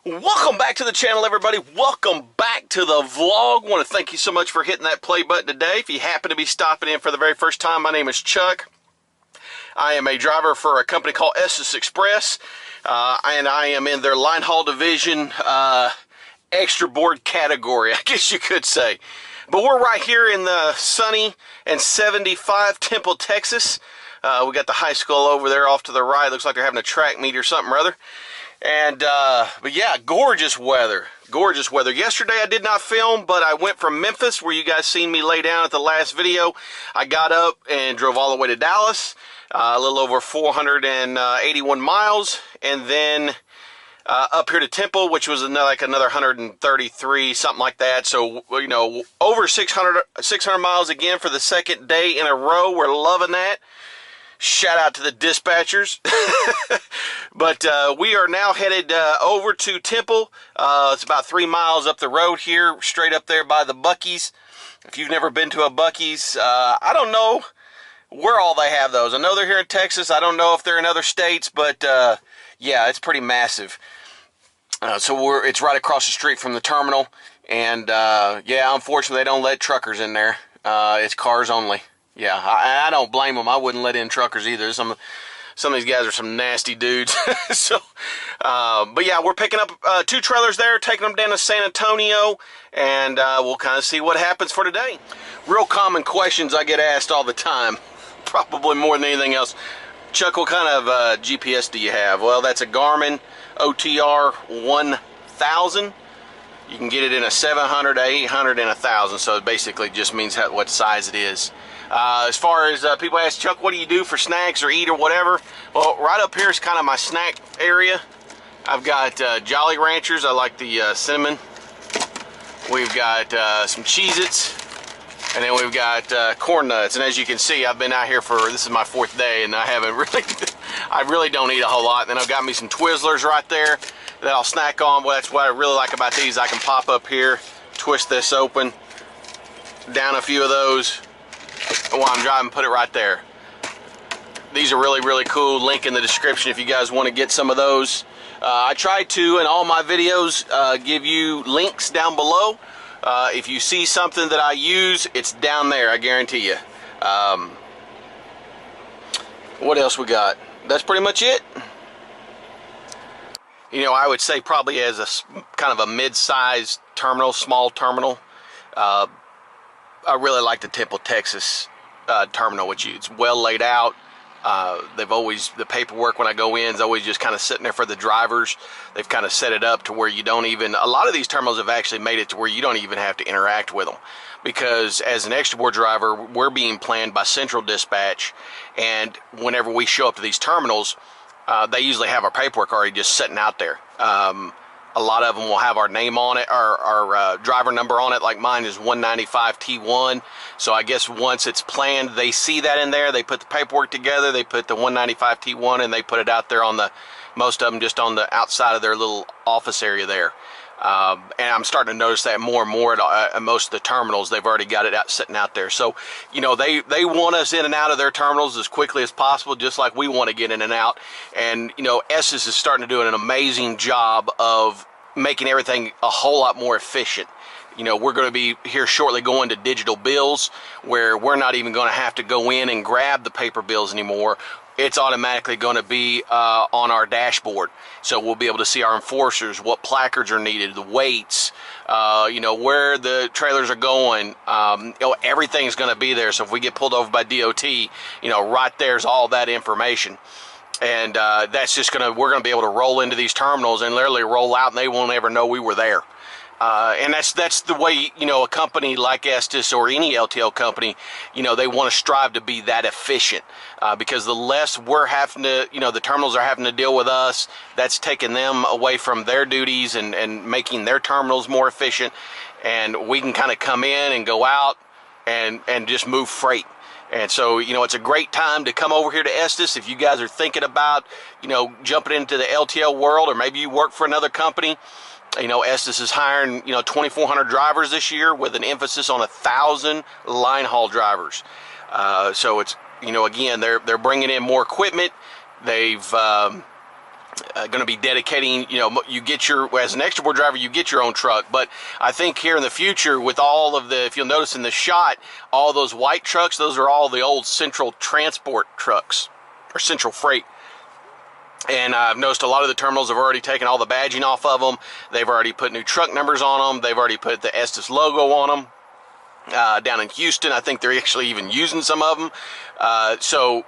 Welcome back to the channel, everybody. Welcome back to the vlog. I want to thank you so much for hitting that play button today. If you happen to be stopping in for the very first time, my name is Chuck. I am a driver for a company called Estes Express, and I am in their line haul division, extra board category, I guess you could say. But we're right here in the sunny and 75 Temple, Texas. We got the high school over there off to the right. Looks like they're having a track meet or something or other. And, but yeah, gorgeous weather. Gorgeous weather. Yesterday I did not film, but I went from Memphis, where you guys seen me lay down at the last video. I got up and drove all the way to Dallas, a little over 481 miles, and then up here to Temple, which was like another 133, something like that. So, you know, over 600 miles again for the second day in a row. We're loving that. Shout out to the dispatchers. But we are now headed over to Temple. It's about 3 miles up the road here, straight up there by the Buc-ee's. If you've never been to a Buc-ee's, I don't know where all they have those. I know they're here in Texas. I don't know if they're in other states, but yeah, it's pretty massive. So it's right across the street from the terminal. And yeah, unfortunately, they don't let truckers in there. It's cars only. Yeah, I don't blame them. I wouldn't let in truckers either. Some of these guys are some nasty dudes. So, but yeah, we're picking up 2 trailers there, taking them down to San Antonio, and we'll kind of see what happens for today. Real common questions I get asked all the time, probably more than anything else. Chuck, what kind of GPS do you have? Well, that's a Garmin OTR 1000. You can get it in a 700, 800, and 1000, so it basically just means what size it is. As far as people ask, Chuck, what do you do for snacks or eat or whatever? Well, right up here is kind of my snack area. I've got Jolly Ranchers. I like the cinnamon. We've got some Cheez-Its. And then we've got corn nuts. And as you can see, I've been out here this is my 4th day, and I haven't really, I really don't eat a whole lot. And then I've got me some Twizzlers right there that I'll snack on. Well, that's what I really like about these. I can pop up here, twist this open, down a few of those while I'm driving, put it right there. These are really, really cool. Link in the description if you guys want to get some of those. I try to, in all my videos, give you links down below. If you see something that I use, it's down there, I guarantee you. What else we got? That's pretty much it. You know, I would say probably as a kind of a mid-sized terminal, small terminal, I really like the Temple, Texas terminal, which it's well laid out. The paperwork when I go in is always just kind of sitting there for the drivers. They've kind of set it up to where you don't even, a lot of these terminals have actually made it to where you don't even have to interact with them. Because as an extra board driver, we're being planned by Central Dispatch, and whenever we show up to these terminals, they usually have our paperwork already just sitting out there. A lot of them will have our name on it, our driver number on it. Like mine is 195T1. So I guess once it's planned, they see that in there. They put the paperwork together. They put the 195T1 and they put it out there on most of them just on the outside of their little office area there. And I'm starting to notice that more and more at most of the terminals. They've already got it sitting out there. So, you know, they want us in and out of their terminals as quickly as possible, just like we want to get in and out. And, you know, Estes is starting to do an amazing job of making everything a whole lot more efficient. You know, we're going to be here shortly going to digital bills, where we're not even going to have to go in and grab the paper bills anymore. It's automatically going to be on our dashboard. So we'll be able to see our enforcers, what placards are needed, the weights, you know, where the trailers are going. You know, everything's going to be there. So if we get pulled over by DOT, you know, right there's all that information. And that's just we're going to be able to roll into these terminals and literally roll out, and they won't ever know we were there. And that's the way, you know, a company like Estes or any LTL company, you know, they want to strive to be that efficient, because the less we're having to, you know, the terminals are having to deal with us, that's taking them away from their duties and making their terminals more efficient. And we can kind of come in and go out and just move freight. And so, you know, it's a great time to come over here to Estes. If you guys are thinking about, you know, jumping into the LTL world, or maybe you work for another company, you know, Estes is hiring, you know, 2,400 drivers this year with an emphasis on 1,000 line haul drivers. So it's, you know, again, they're bringing in more equipment. They've going to be dedicating, you get as an extra board driver, you get your own truck. But I think here in the future, with all of if you'll notice in the shot, all those white trucks, those are all the old Central Transport trucks, or Central Freight. And I've noticed a lot of the terminals have already taken all the badging off of them. They've already put new truck numbers on them. They've already put the Estes logo on them. Down in Houston, I think they're actually even using some of them. So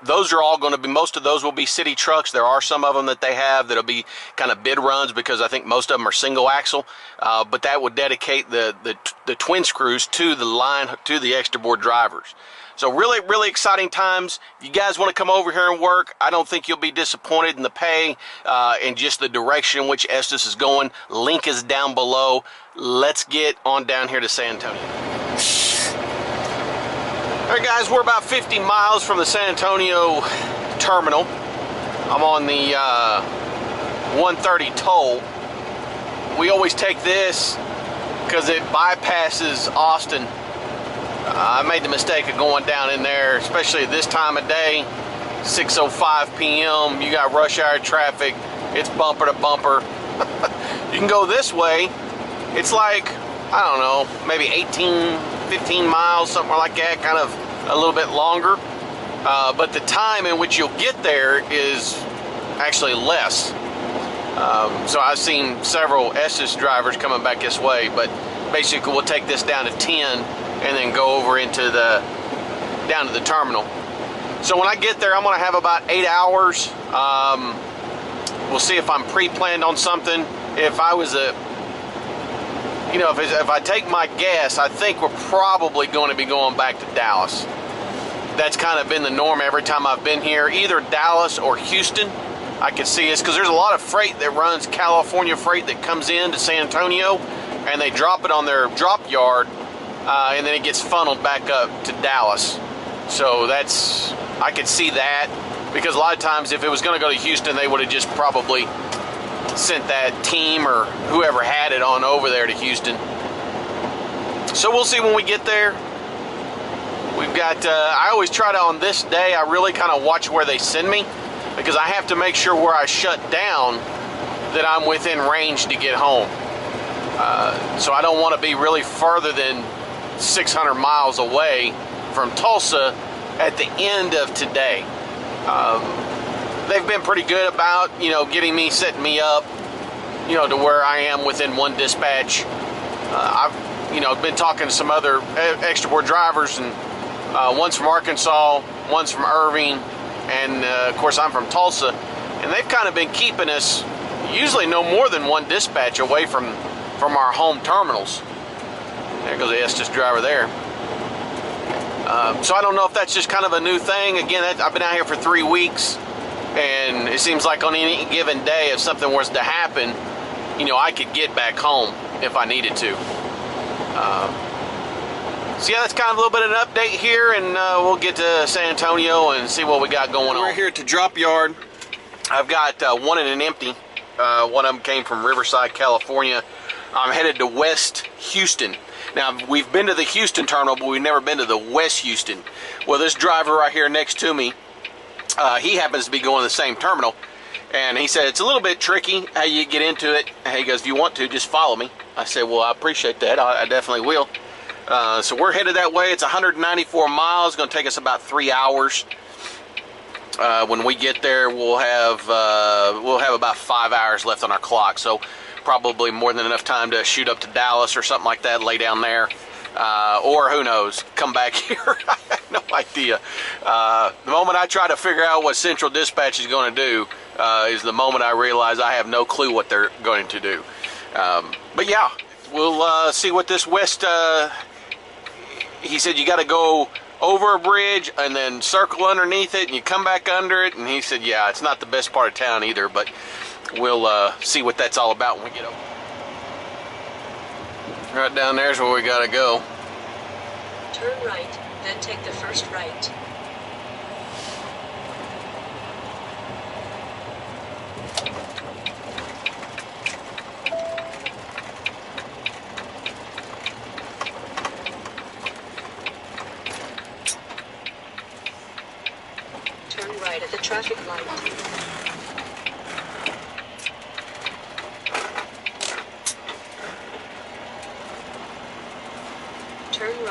those are all going to be, most of those will be city trucks. There are some of them that they have that'll be kind of bid runs, because I think most of them are single axle. But that would dedicate the twin screws to the line, to the extra board drivers. So really, really exciting times. If you guys want to come over here and work, I don't think you'll be disappointed in the pay and just the direction in which Estes is going. Link is down below. Let's get on down here to San Antonio. All right, guys, we're about 50 miles from the San Antonio terminal. I'm on the 130 toll. We always take this because it bypasses Austin. I made the mistake of going down in there, especially at this time of day, 6:05 p.m. You got rush hour traffic. It's bumper to bumper. You can go this way. It's like, I don't know, maybe 18, 15 miles, something like that, kind of a little bit longer. But the time in which you'll get there is actually less. So I've seen several Estes drivers coming back this way, but basically we'll take this down to 10 and then go over into down to the terminal. So when I get there, I'm gonna have about 8 hours. We'll see if I'm pre-planned on something. If I was if I take my guess, I think we're probably going to be going back to Dallas. That's kind of been the norm every time I've been here, either Dallas or Houston. I could see this because there's a lot of freight that runs, California freight, that comes into San Antonio, and they drop it on their drop yard, and then it gets funneled back up to Dallas. So I could see that, because a lot of times if it was going to go to Houston, they would have just probably sent that team or whoever had it on over there to Houston. So we'll see when we get there. We've got, I always try to, on this day, I really kind of watch where they send me, because I have to make sure where I shut down that I'm within range to get home. So I don't want to be really further than 600 miles away from Tulsa at the end of today. They've been pretty good about, setting me up, to where I am within one dispatch. I've, been talking to some other extra board drivers, and one's from Arkansas, one's from Irving, and of course I'm from Tulsa, and they've kind of been keeping us usually no more than one dispatch away from our home terminals. There goes the Estes driver there. So I don't know if that's just kind of a new thing. Again, I've been out here for 3 weeks, and it seems like on any given day, if something was to happen, I could get back home if I needed to. So yeah, that's kind of a little bit of an update here, and we'll get to San Antonio and see what we got going on. We're here at the drop yard. I've got one in an empty. One of them came from Riverside, California. I'm headed to West Houston. Now, we've been to the Houston terminal, but we've never been to the West Houston. Well, this driver right here next to me, he happens to be going to the same terminal, and he said it's a little bit tricky how you get into it. He goes, if you want to, just follow me. I said, well, I appreciate that. I definitely will. So we're headed that way. It's 194 miles. It's going to take us about 3 hours. When we get there, we'll have about 5 hours left on our clock. So probably more than enough time to shoot up to Dallas or something like that, lay down there, or who knows, come back here. I have no idea. The moment I try to figure out what Central Dispatch is going to do is the moment I realize I have no clue what they're going to do. But yeah, we'll see what this West, he said you got to go over a bridge and then circle underneath it and you come back under it, and he said yeah, it's not the best part of town either, but we'll see what that's all about when we get over. Right down there's where we got to go. Turn right, then take the first right. Turn right at the traffic light.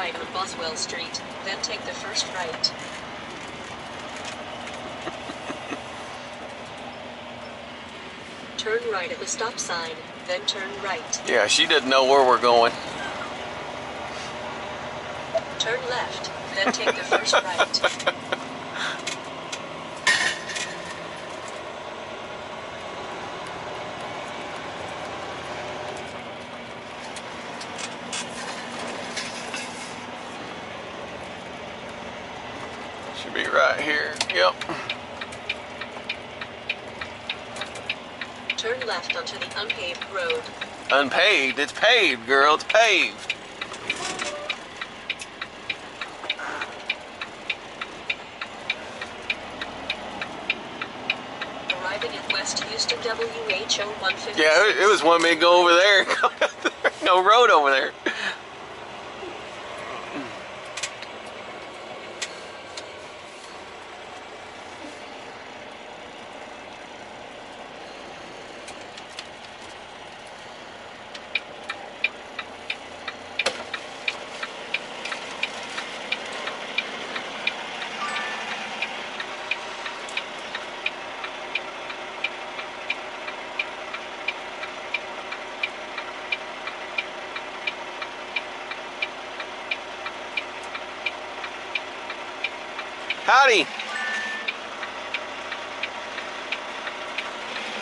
right on Boswell Street, then take the first right. Turn right at the stop sign, then turn right. Yeah, she doesn't know where we're going. Turn left, then take the first right. Should be right here. Yep. Turn left onto the unpaved road. Unpaved? It's paved, girl. It's paved. Arriving at West Houston WHO 156. Yeah, it was one me go over there. No road over there. Howdy.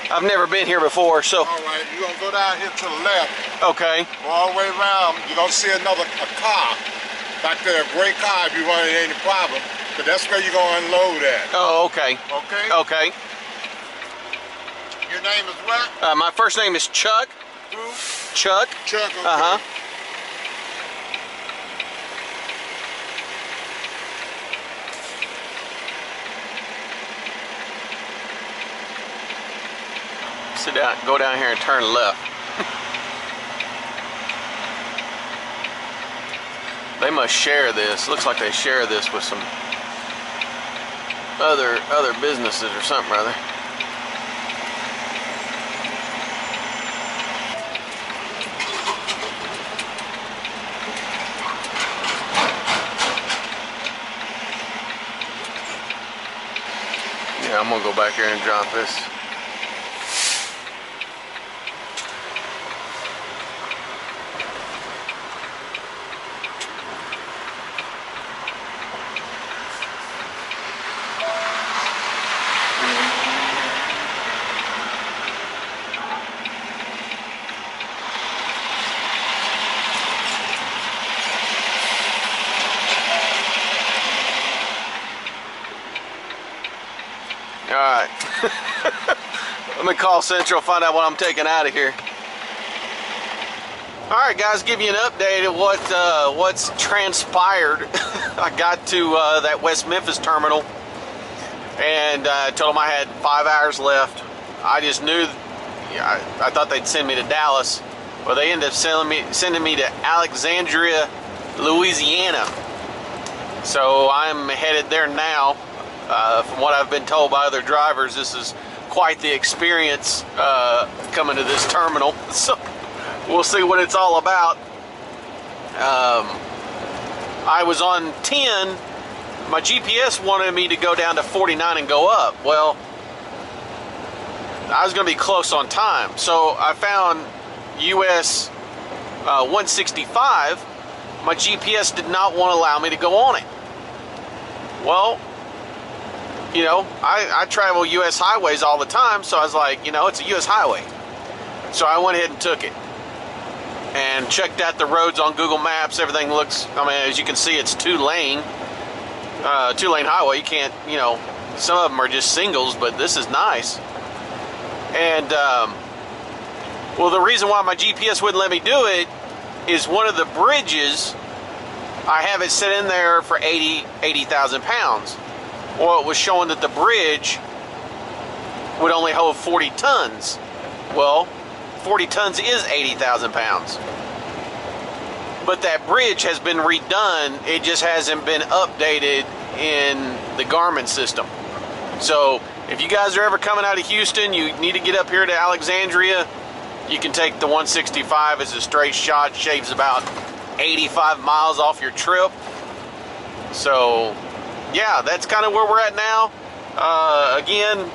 I've never been here before, so. All right, you're gonna go down here to the left, Okay. go all the way around. You're gonna see a car back there, a gray car if you run into any problem. But that's where you're gonna unload at. Oh, okay. Okay? Okay. Your name is what? My first name is Chuck. Who? Chuck. Chuck. Okay. Uh-huh. Sit down, go down here and turn left. They must share this. Looks like they share this with some other businesses or something or other. Yeah, I'm gonna go back here and drop this. All right. Let me call Central, find out what I'm taking out of here. All right, guys, give you an update of what's transpired. I got to that West Memphis terminal and told them I had 5 hours left. I just knew, I thought they'd send me to Dallas. Well, they ended up sending me to Alexandria, Louisiana. So I'm headed there now. From what I've been told by other drivers, this is quite the experience coming to this terminal. So we'll see what it's all about. I was on 10. My GPS wanted me to go down to 49 and go up. Well, I was going to be close on time. So I found US 165. My GPS did not want to allow me to go on it. Well, you know, I travel U.S. highways all the time, so I was like, you know, it's a U.S. highway. So I went ahead and took it and checked out the roads on Google Maps. Everything looks, I mean, as you can see, it's two-lane highway. You can't, you know, some of them are just singles, but this is nice. And, well, the reason why my GPS wouldn't let me do it is one of the bridges, I have it set in there for 80,000 pounds. Well, it was showing that the bridge would only hold 40 tons. Well, 40 tons is 80,000 pounds. But that bridge has been redone. It just hasn't been updated in the Garmin system. So if you guys are ever coming out of Houston, you need to get up here to Alexandria. You can take the 165 as a straight shot. Shaves about 85 miles off your trip. So yeah, that's kind of where we're at now. Again,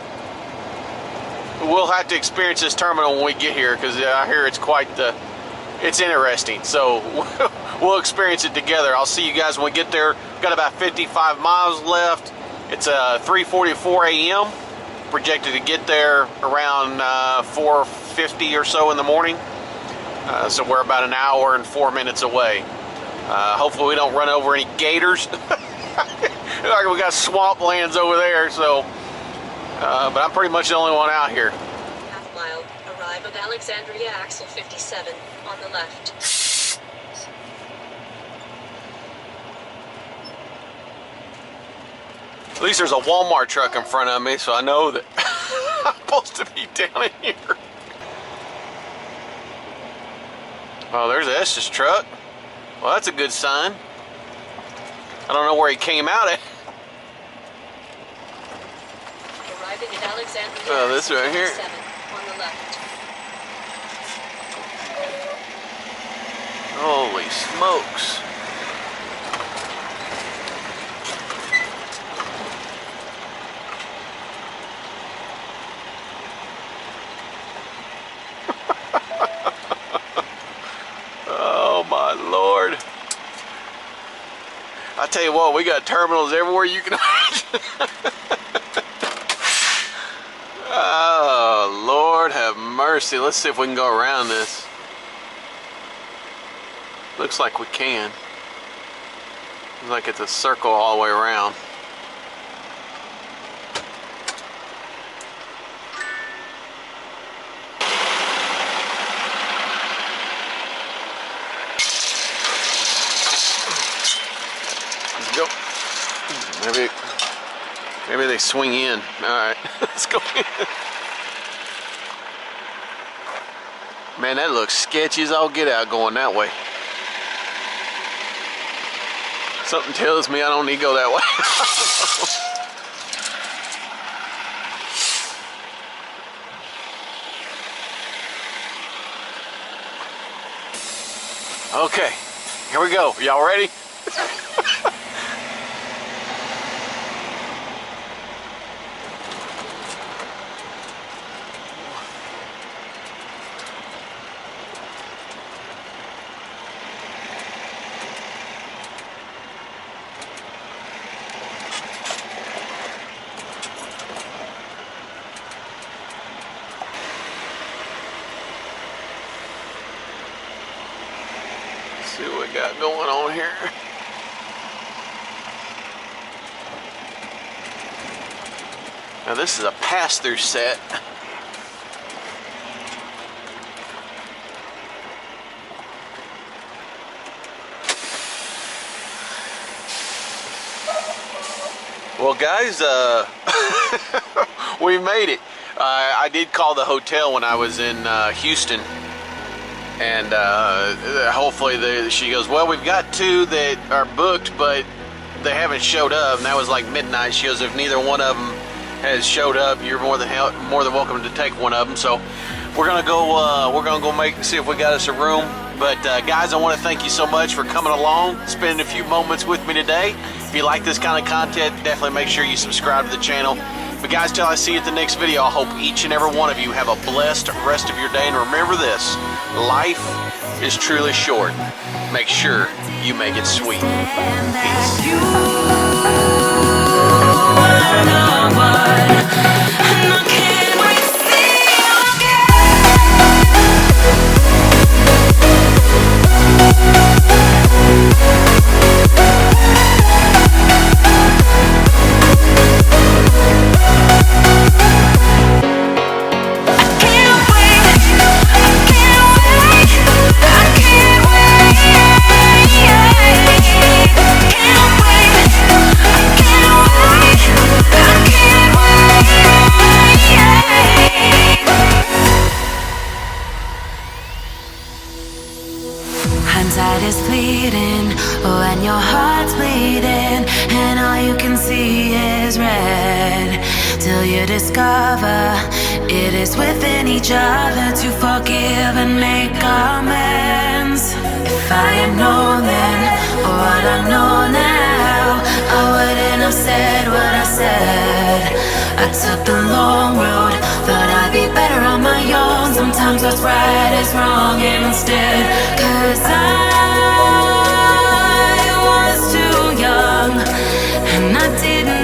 we'll have to experience this terminal when we get here, because I hear it's interesting. So we'll experience it together. I'll see you guys when we get there. Got about 55 miles left. It's 3:44 a.m. Projected to get there around 4:50 or so in the morning. So we're about an hour and 4 minutes away. Hopefully we don't run over any gators. We got swamplands over there, so but I'm pretty much the only one out here. Half mile. Arrive at Alexandria, axle 57 on the left. At least there's a Walmart truck in front of me, so I know that I'm supposed to be down in here. Oh, there's an Estes truck. Well, that's a good sign. I don't know where he came out at. Arriving at Alexandria. Oh, this right here. On the left. Holy smokes. Oh my Lord. I tell you what, we got terminals everywhere you can imagine. Oh Lord have mercy. Let's see if we can go around this. Looks like we can. Looks like it's a circle all the way around. Let's go. Maybe they swing in. All right, let's go in. Man, that looks sketchy as all get out going that way. Something tells me I don't need to go that way. Okay, here we go. Y'all ready? See what we got going on here. Now this is a pass-through set. Well guys, we made it. I did call the hotel when I was in Houston. And hopefully she goes, well, we've got two that are booked, but they haven't showed up. And that was like midnight. She goes, if neither one of them has showed up, you're more than welcome to take one of them. So we're gonna go see if we got us a room. But guys, I want to thank you so much for coming along, spending a few moments with me today. If you like this kind of content, definitely make sure you subscribe to the channel. But guys, till I see you at the next video, I hope each and every one of you have a blessed rest of your day. And remember this, life is truly short. Make sure you make it sweet. Hindsight is fleeting when your heart's bleeding and all you can see is red, till you discover it is within each other to forgive and make amends. If I had known then what I know now, I wouldn't have said what I said. I took the long road, thought I'd be better on my own. Sometimes what's right is wrong instead. 'Cause I was too young, and I didn't